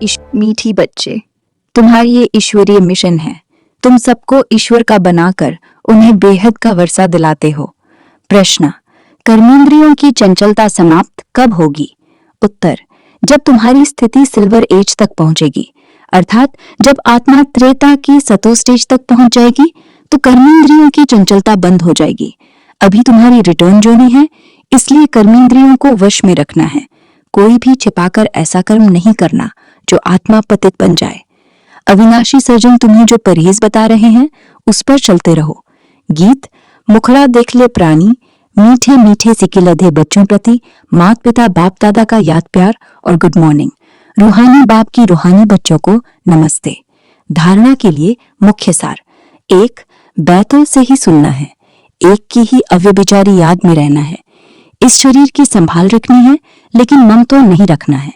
मीठी बच्चे, तुम्हारी ये ईश्वरीय मिशन है। तुम सबको ईश्वर का बनाकर उन्हें बेहद का वर्षा दिलाते हो। प्रश्न, कर्मेंद्रियों की चंचलता समाप्त कब होगी? उत्तर, जब तुम्हारी स्थिति सिल्वर एज तक पहुंचेगी, अर्थात जब आत्मा त्रेता की सतो स्टेज तक पहुंच जाएगी तो कर्मेंद्रियों की चंचलता बंद हो जाएगी। अभी तुम्हारी रिटर्न जोनी है, इसलिए कर्मेंद्रियों को वश में रखना है। कोई भी छिपाकर ऐसा कर्म नहीं करना जो आत्मा पतित बन जाए। अविनाशी सर्जन तुम्हें जो परहेज बता रहे हैं उस पर चलते रहो। गीत, मुखड़ा देख ले प्राणी, मीठे मीठे सिके लधे बच्चों प्रति मात पिता बाप दादा का याद प्यार और गुड मॉर्निंग। रूहानी बाप की रूहानी बच्चों को नमस्ते। धारणा के लिए मुख्य सार, 1. बैतल से ही सुनना है। 1 की ही अव्यभिचारी याद में रहना है। इस शरीर की संभाल रखनी है लेकिन ममत्व नहीं रखना है।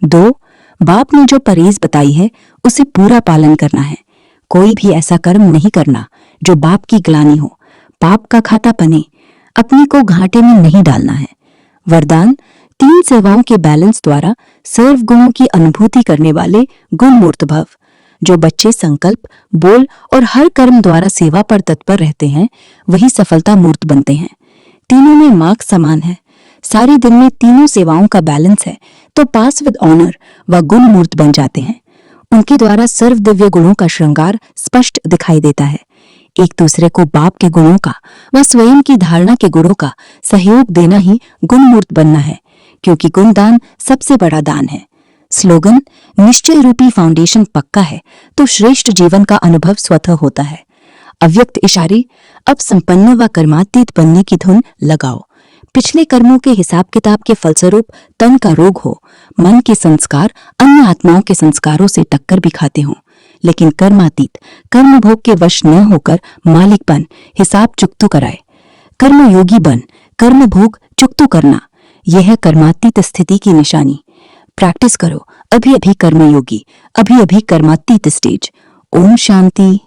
2. बाप ने जो परहेज बताई है उसे पूरा पालन करना है। कोई भी ऐसा कर्म नहीं करना जो बाप की ग्लानि हो, पाप का खाता बने। अपने को घाटे में नहीं डालना है। वरदान, 3 सेवाओं के बैलेंस द्वारा सर्व गुणों की अनुभूति करने वाले गुण मूर्त भव। जो बच्चे संकल्प, बोल और हर कर्म द्वारा सेवा पर तत्पर रहते हैं वही सफलता मूर्त बनते हैं। तीनों में मार्क समान है। सारे दिन में तीनों सेवाओं का बैलेंस है तो पास विद ऑनर व गुण मूर्त बन जाते हैं। उनके द्वारा सर्व दिव्य गुणों का श्रृंगार स्पष्ट दिखाई देता है। एक दूसरे को बाप के गुणों का व स्वयं की धारणा के गुणों का सहयोग देना ही गुण मूर्त बनना है, क्योंकि गुणदान सबसे बड़ा दान है। स्लोगन, निश्चय रूपी फाउंडेशन पक्का है तो श्रेष्ठ जीवन का अनुभव स्वतः होता है। अव्यक्त इशारे, अब संपन्न व कर्मातीत बनने की धुन लगाओ। पिछले कर्मों के हिसाब किताब के फलस्वरूप तन का रोग हो, मन के संस्कार अन्य आत्माओं के संस्कारों से टक्कर भी खाते हों, लेकिन कर्मातीत कर्म भोग के वश न होकर मालिक बन हिसाब चुकतू कराए। कर्मयोगी बन कर्म भोग चुकतू करना, यह है कर्मातीत स्थिति की निशानी। प्रैक्टिस करो, अभी अभी कर्मयोगी, अभी अभी कर्मातीत स्टेज। ओम शांति।